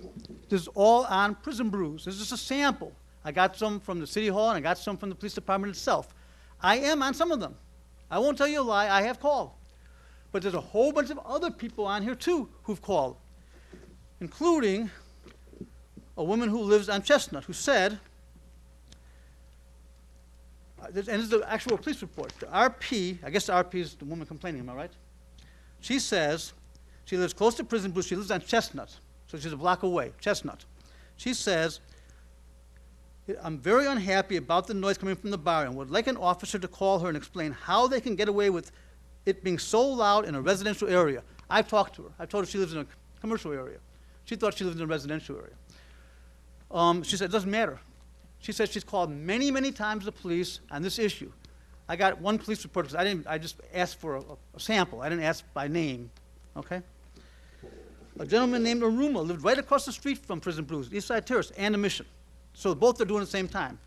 This is all on Prison Brews. This is a sample. I got some from the City Hall, and I got some from the police department itself. I am on some of them. I won't tell you a lie, I have called. But there's a whole bunch of other people on here, too, who've called, including a woman who lives on Chestnut, who said, and this is the actual police report. The RP, I guess the RP is the woman complaining, am I right? She says she lives close to Prison Brews. She lives on Chestnut, so she's a block away, Chestnut. She says, I'm very unhappy about the noise coming from the bar and would like an officer to call her and explain how they can get away with it being so loud in a residential area. I've talked to her. I've told her she lives in a commercial area. She thought she lived in a residential area. She said, it doesn't matter. She said she's called many, many times the police on this issue. I got one police report because I just asked for a sample. I didn't ask by name, okay? A gentleman named Aruma lived right across the street from Prison Brews, Eastside Terrace, and the Mission. So both are doing it at the same time.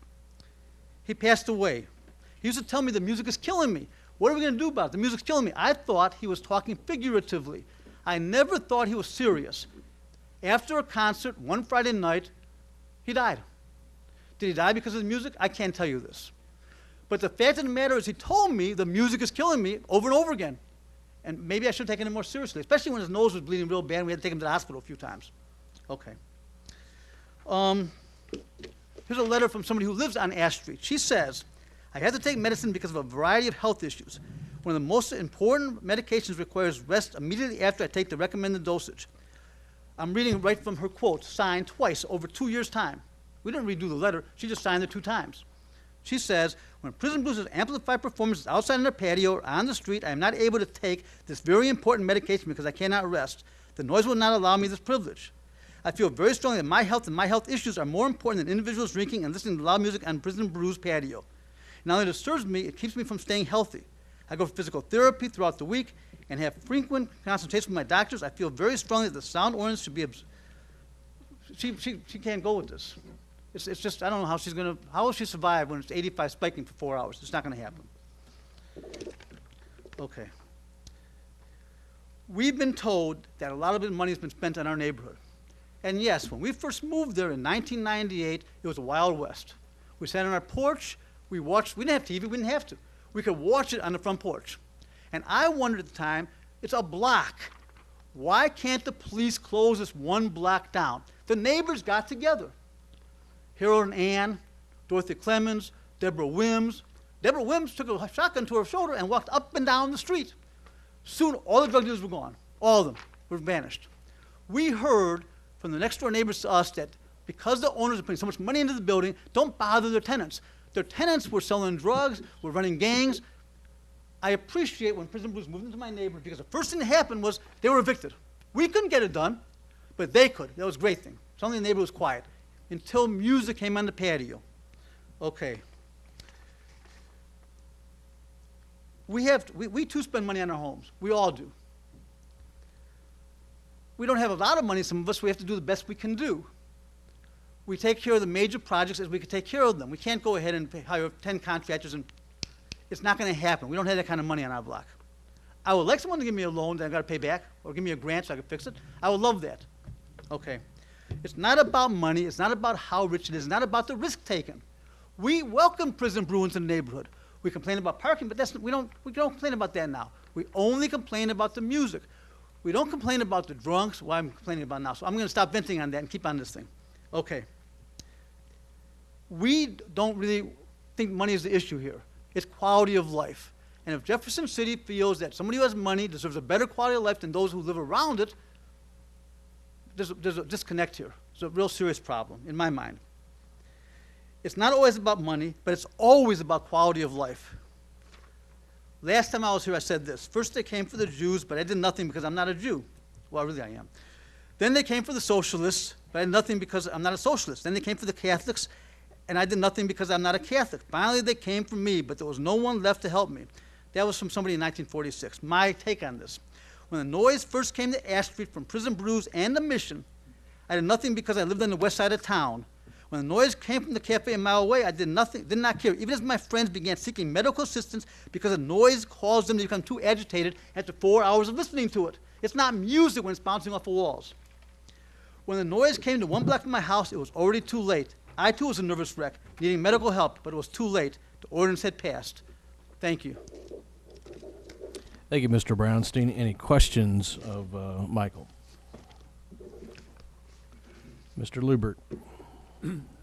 He passed away. He used to tell me the music is killing me. What are we going to do about it? The music's killing me. I thought he was talking figuratively. I never thought he was serious. After a concert, one Friday night, he died. Did he die because of the music? I can't tell you this. But the fact of the matter is he told me the music is killing me over and over again. And maybe I should have taken it more seriously, especially when his nose was bleeding real bad and we had to take him to the hospital a few times. Okay. Here's a letter from somebody who lives on Ash Street. She says, I had to take medicine because of a variety of health issues. One of the most important medications requires rest immediately after I take the recommended dosage. I'm reading right from her quote, signed twice over 2 years' time. We didn't redo the letter. She just signed it 2 times. She says, when Prison Blues amplified performances outside on their patio or on the street, I am not able to take this very important medication because I cannot rest. The noise will not allow me this privilege. I feel very strongly that my health and my health issues are more important than individuals drinking and listening to loud music on Prison Brews patio. Not only disturbs me, it keeps me from staying healthy. I go for physical therapy throughout the week and have frequent consultations with my doctors. I feel very strongly that the sound ordinance should be, she can't go with this. It's just, I don't know how she's going to, how will she survive when it's 85 spiking for 4 hours? It's not going to happen. Okay. We've been told that a lot of money has been spent on our neighborhood. And yes, when we first moved there in 1998, it was a Wild West. We sat on our porch, we watched, we didn't have TV, we didn't have to. We could watch it on the front porch. And I wondered at the time, it's a block. Why can't the police close this one block down? The neighbors got together. Harold and Ann, Dorothy Clemens, Deborah Wims. Deborah Wims took a shotgun to her shoulder and walked up and down the street. Soon, all the drug dealers were gone. All of them were vanished. We heard from the next door neighbors to us that because the owners are putting so much money into the building, don't bother their tenants. Their tenants were selling drugs, were running gangs. I appreciate when Prison Blues moved into my neighborhood because the first thing that happened was they were evicted. We couldn't get it done, but they could. That was a great thing. Suddenly the neighborhood was quiet until music came on the patio. Okay. We too spend money on our homes. We all do. We don't have a lot of money, some of us. We have to do the best we can do. We take care of the major projects as we can take care of them. We can't go ahead and hire 10 contractors, and it's not going to happen. We don't have that kind of money on our block. I would like someone to give me a loan that I've got to pay back, or give me a grant so I can fix it. I would love that. Okay. It's not about money. It's not about how rich it is. It's not about the risk taken. We welcome Prison Brew into the neighborhood. We complain about parking, but we don't complain about that now. We only complain about the music. We don't complain about the drunks, what I'm complaining about now. So I'm going to stop venting on that and keep on this thing. Okay. We don't really think money is the issue here. It's quality of life. And if Jefferson City feels that somebody who has money deserves a better quality of life than those who live around it, there's a disconnect here. It's a real serious problem, in my mind. It's not always about money, but it's always about quality of life. Last time I was here, I said this. First they came for the Jews, but I did nothing because I'm not a Jew. Well, really I am. Then they came for the socialists, but I did nothing because I'm not a socialist. Then they came for the Catholics, and I did nothing because I'm not a Catholic. Finally, they came for me, but there was no one left to help me. That was from somebody in 1946. My take on this. When the noise first came to Ash Street from Prison Brews and the Mission, I did nothing because I lived on the west side of town. When the noise came from the cafe a mile away, I did not care. Even as my friends began seeking medical assistance because the noise caused them to become too agitated after 4 hours of listening to it. It's not music when it's bouncing off the walls. When the noise came to 1 block from my house, it was already too late. I too was a nervous wreck, needing medical help, but it was too late. The ordinance had passed. Thank you. Thank you, Mr. Brownstein. Any questions of Michael? Mr. Lubert.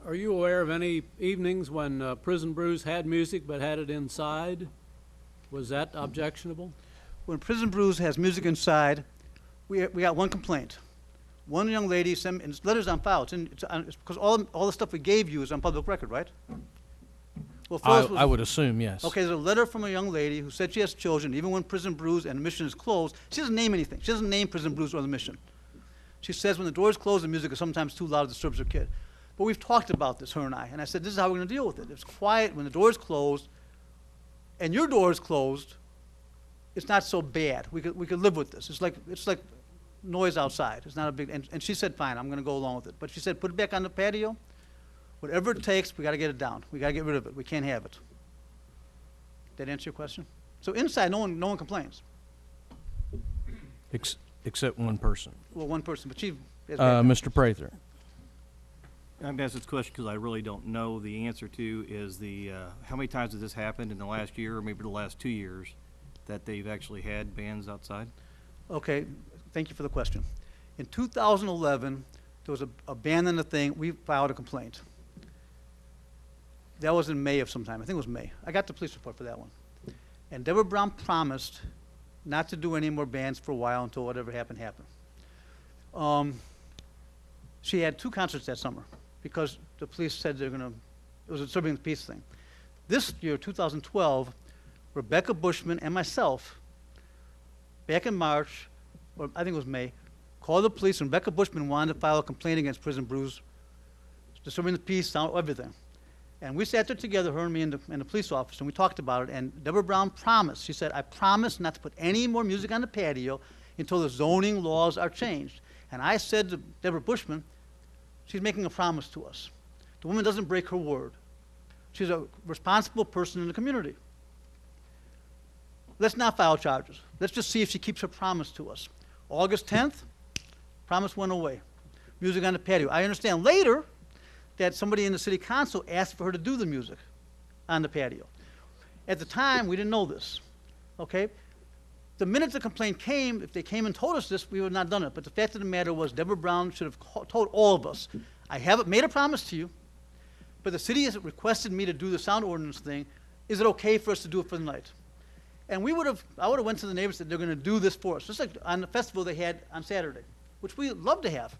Are you aware of any evenings when Prison Brews had music but had it inside? Was that objectionable? When Prison Brews has music inside, we got one complaint. One young lady sent me, and this letter's on file. It's because all the stuff we gave you is on public record, right? Well, I would assume, yes. Okay, there's a letter from a young lady who said she has children, even when Prison Brews and the Mission is closed. She doesn't name anything. She doesn't name Prison Brews or the Mission. She says when the doors close, the music is sometimes too loud, it disturbs her kid. But we've talked about this, her and I said, this is how we're going to deal with it. It's quiet when the door is closed, and your door is closed. It's not so bad. We could live with this. It's like noise outside. It's not a big. And she said, fine, I'm going to go along with it. But she said, put it back on the patio. Whatever it takes, we got to get it down. We got to get rid of it. We can't have it. Did that answer your question? So inside, no one complains. Except one person. Well, one person, but she. Mr. Prather. I'm going to ask this question because I really don't know the answer to is how many times has this happened in the last year or maybe the last 2 years that they've actually had bands outside? Okay, thank you for the question. In 2011, there was a ban on the thing. We filed a complaint. That was in May of sometime. I think it was May. I got the police report for that one. And Deborah Brown promised not to do any more bans for a while until whatever happened. She had 2 concerts that summer because the police said it was a disturbing the peace thing. This year, 2012, Rebecca Bushman and myself, back in March, or I think it was May, called the police, and Rebecca Bushman wanted to file a complaint against Prison Brews, disturbing the peace, everything. And we sat there together, her and me and the police officer, and we talked about it, and Deborah Brown promised, she said, I promise not to put any more music on the patio until the zoning laws are changed. And I said to Deborah Bushman, she's making a promise to us. The woman doesn't break her word. She's a responsible person in the community. Let's not file charges. Let's just see if she keeps her promise to us. August 10th, promise went away. Music on the patio. I understand later that somebody in the city council asked for her to do the music on the patio. At the time, we didn't know this, okay? The minute the complaint came, if they came and told us this, we would not have done it. But the fact of the matter was Deborah Brown should have told all of us, I haven't made a promise to you, but the city has requested me to do the sound ordinance thing. Is it okay for us to do it for the night? And I would have went to the neighbors and said, they're going to do this for us. Just like on the festival they had on Saturday, which we love to have.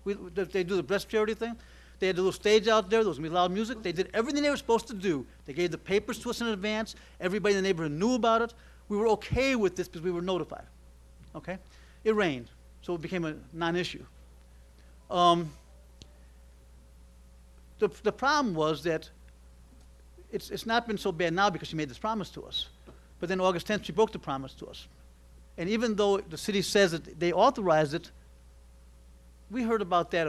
They do the breast charity thing. They had the little stage out there. There was going to be loud music. They did everything they were supposed to do. They gave the papers to us in advance. Everybody in the neighborhood knew about it. We were okay with this because we were notified. Okay? It rained, so it became a non-issue. The problem was that it's not been so bad now because she made this promise to us. But then August 10th, she broke the promise to us. And even though the city says that they authorized it, we heard about that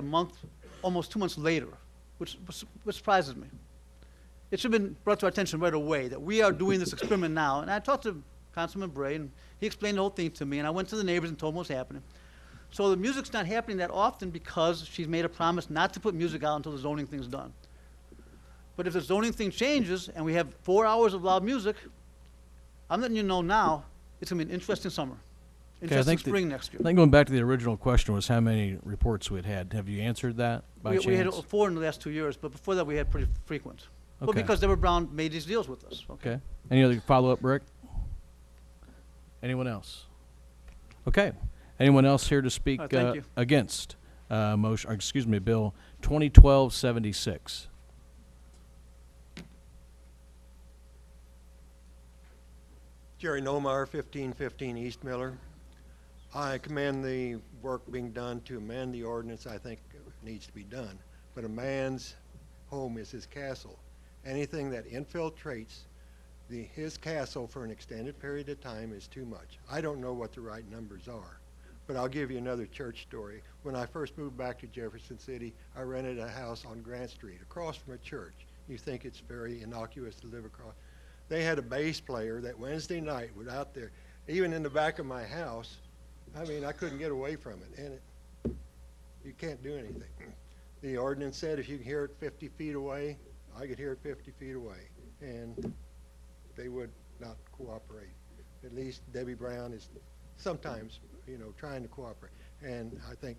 almost 2 months later, which surprises me. It should have been brought to our attention right away that we are doing this experiment now. And I talked to Councilman Bray, and he explained the whole thing to me, and I went to the neighbors and told them what's happening. So the music's not happening that often because she's made a promise not to put music out until the zoning thing's done. But if the zoning thing changes and we have 4 hours of loud music, I'm letting you know now, it's going to be an interesting summer. Interesting spring next year. I think going back to the original question was how many reports we'd had. Have you answered that by chance? We had 4 in the last 2 years, but before that we had pretty frequent. Okay. Well, because Deborah Brown made these deals with us. Okay. Any other follow-up, Rick? Anyone else? Okay. Anyone else here to speak against Bill 2012-76? Jerry Nomar, 1515 East Miller. I commend the work being done to amend the ordinance. I think it needs to be done. But a man's home is his castle. Anything that infiltrates his castle for an extended period of time is too much. I don't know what the right numbers are, but I'll give you another church story. When I first moved back to Jefferson City, I rented a house on Grant Street across from a church. You think it's very innocuous to live across. They had a bass player that Wednesday night was out there, even in the back of my house, I mean, I couldn't get away from it, and you can't do anything. The ordinance said if you can hear it 50 feet away, I could hear it 50 feet away, and they would not cooperate. At least Debbie Brown is sometimes, trying to cooperate. And I think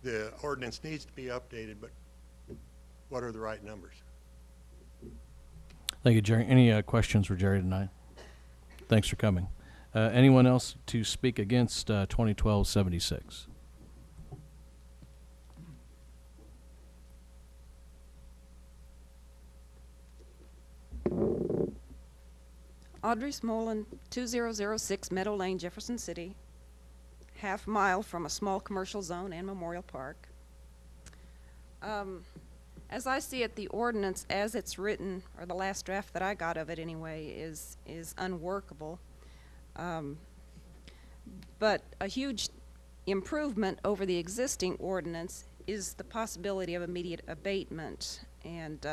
the ordinance needs to be updated, but what are the right numbers? Thank you, Jerry. Any questions for Jerry tonight? Thanks for coming. Anyone else to speak against 2012-76? Audrey Smolin, 2006 Meadow Lane, Jefferson City, half mile from a small commercial zone and Memorial Park. As I see it, the ordinance as it's written, or the last draft that I got of it anyway, is unworkable. But a huge improvement over the existing ordinance is the possibility of immediate abatement, and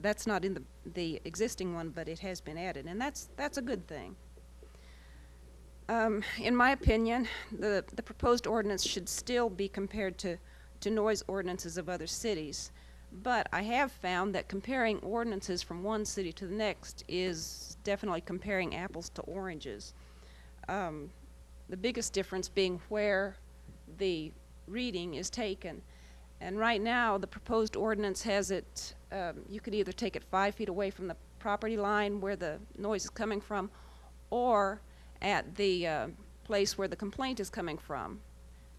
that's not in the existing one, but it has been added, and that's a good thing. In my opinion, the proposed ordinance should still be compared to noise ordinances of other cities, but I have found that comparing ordinances from one city to the next is definitely comparing apples to oranges. The biggest difference being where the reading is taken. And right now, the proposed ordinance has it, you could either take it 5 feet away from the property line where the noise is coming from, or at the place where the complaint is coming from.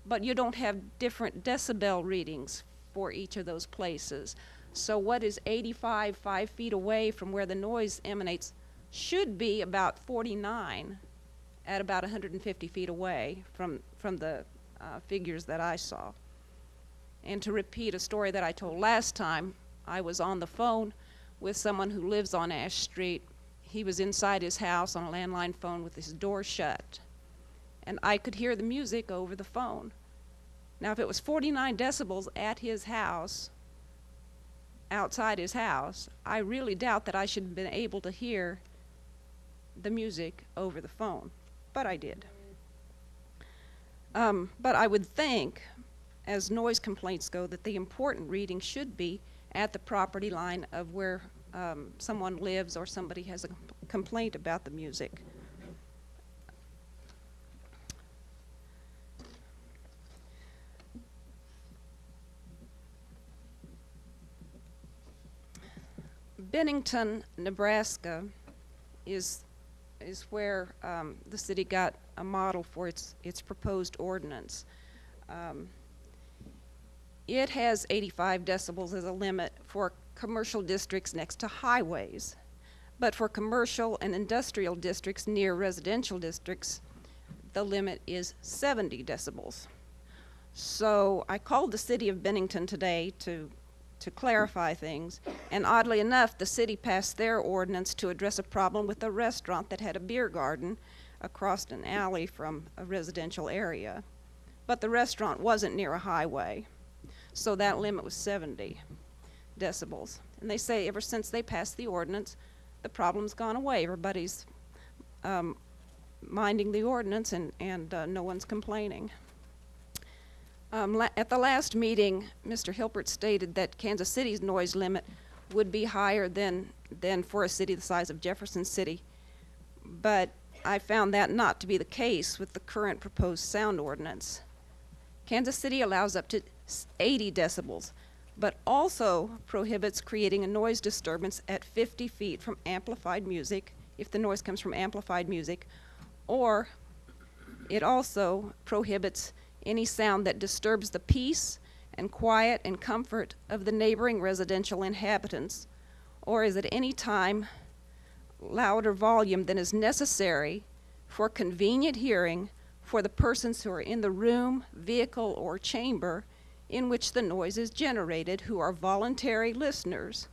But you don't have different decibel readings for each of those places. So what is 85, 5 feet away from where the noise emanates should be about 49 at about 150 feet away from the figures that I saw. And to repeat a story that I told last time, I was on the phone with someone who lives on Ash Street. He was inside his house on a landline phone with his door shut, and I could hear the music over the phone. Now, if it was 49 decibels at his house, outside his house, I really doubt that I should have been able to hear the music over the phone, but I did. But I would think, as noise complaints go, that the important reading should be at the property line of where someone lives or somebody has a complaint about the music. Bennington, Nebraska is where the city got a model for its proposed ordinance. It has 85 decibels as a limit for commercial districts next to highways, but for commercial and industrial districts near residential districts, the limit is 70 decibels. So I called the city of Bennington today to clarify things, and oddly enough, the city passed their ordinance to address a problem with a restaurant that had a beer garden across an alley from a residential area. But the restaurant wasn't near a highway, so that limit was 70 decibels. And they say ever since they passed the ordinance, the problem's gone away. Everybody's minding the ordinance, and no one's complaining. At the last meeting, Mr. Hilpert stated that Kansas City's noise limit would be higher than for a city the size of Jefferson City, but I found that not to be the case with the current proposed sound ordinance. Kansas City allows up to 80 decibels, but also prohibits creating a noise disturbance at 50 feet from amplified music, if the noise comes from amplified music, or it also prohibits any sound that disturbs the peace and quiet and comfort of the neighboring residential inhabitants, or is at any time louder volume than is necessary for convenient hearing for the persons who are in the room, vehicle, or chamber in which the noise is generated, who are voluntary listeners,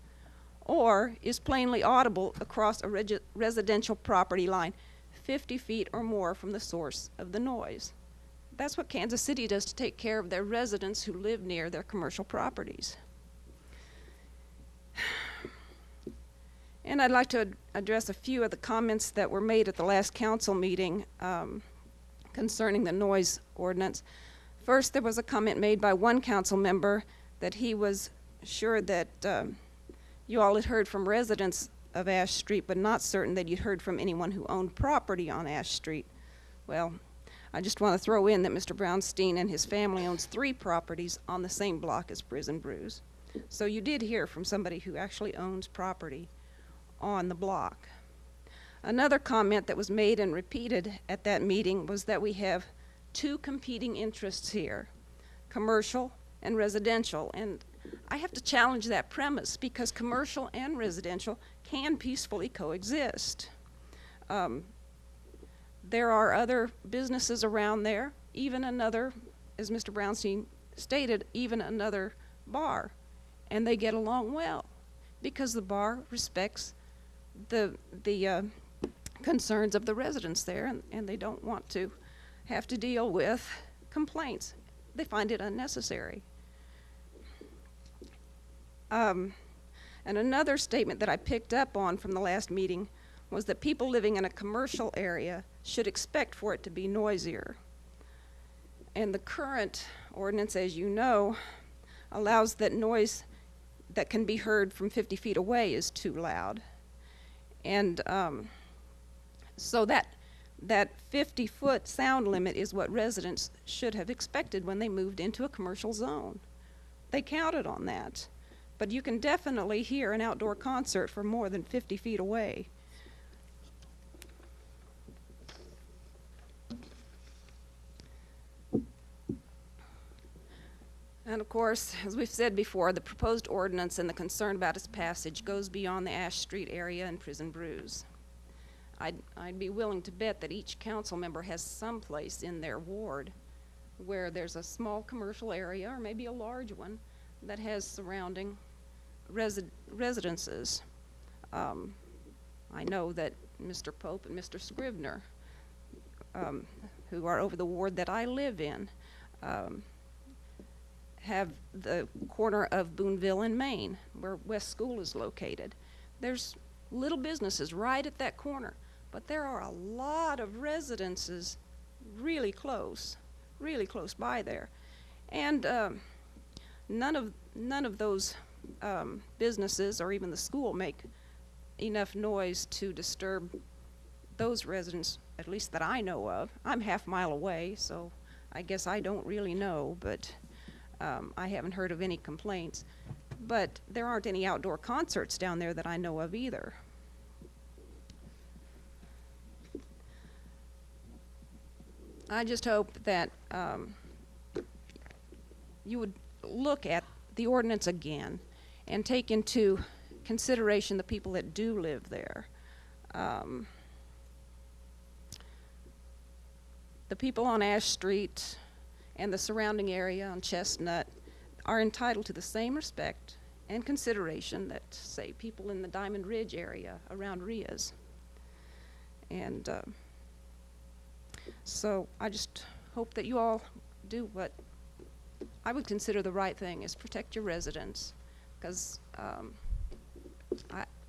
or is plainly audible across a residential property line 50 feet or more from the source of the noise. That's what Kansas City does to take care of their residents who live near their commercial properties. And I'd like to address a few of the comments that were made at the last council meeting. concerning the noise ordinance. First, there was a comment made by one council member that he was sure that you all had heard from residents of Ash Street, but not certain that you'd heard from anyone who owned property on Ash Street. Well, I just want to throw in that Mr. Brownstein and his family owns 3 properties on the same block as Prison Brews. So you did hear from somebody who actually owns property on the block. Another comment that was made and repeated at that meeting was that we have 2 competing interests here, commercial and residential. And I have to challenge that premise because commercial and residential can peacefully coexist. There are other businesses around there, even another, as Mr. Brownstein stated, even another bar. And they get along well because the bar respects the concerns of the residents there, and they don't want to have to deal with complaints. They find it unnecessary. And another statement that I picked up on from the last meeting was that people living in a commercial area should expect for it to be noisier. And the current ordinance, as you know, allows that noise that can be heard from 50 feet away is too loud. And so that 50-foot sound limit is what residents should have expected when they moved into a commercial zone. They counted on that. But you can definitely hear an outdoor concert from more than 50 feet away. And of course, as we've said before, the proposed ordinance and the concern about its passage goes beyond the Ash Street area and Prison Brews. I'd be willing to bet that each council member has some place in their ward where there's a small commercial area or maybe a large one that has surrounding residences. I know that Mr. Pope and Mr. Scrivener, who are over the ward that I live in, have the corner of Boonville and Maine, where West School is located. There's little businesses right at that corner, but there are a lot of residences really close by there. And none of those businesses or even the school make enough noise to disturb those residents, at least that I know of. I'm half a mile away, so I guess I don't really know, but I haven't heard of any complaints. But there aren't any outdoor concerts down there that I know of either. I just hope that you would look at the ordinance again and take into consideration the people that do live there. The people on Ash Street and the surrounding area on Chestnut are entitled to the same respect and consideration that, say, people in the Diamond Ridge area around Ria's. And so I just hope that you all do what I would consider the right thing, is protect your residents, because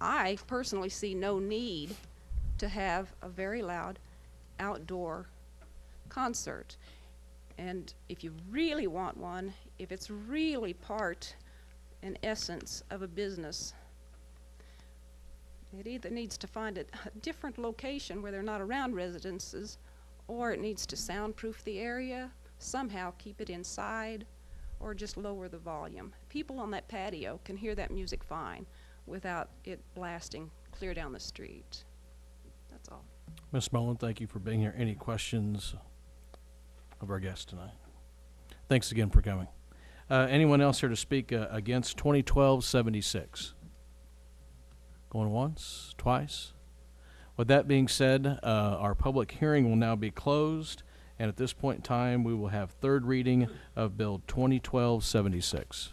I personally see no need to have a very loud outdoor concert. And if you really want one, if it's really part and essence of a business, it either needs to find a different location where they're not around residences, or it needs to soundproof the area, somehow keep it inside, or just lower the volume. People on that patio can hear that music fine without it blasting clear down the street. That's all. Ms. Mullen, thank you for being here. Any questions of our guest tonight? Thanks again for coming. Anyone else here to speak against 2012-76? Going once, twice? With that being said, our public hearing will now be closed, and at this point in time, we will have third reading of Bill 2012-76.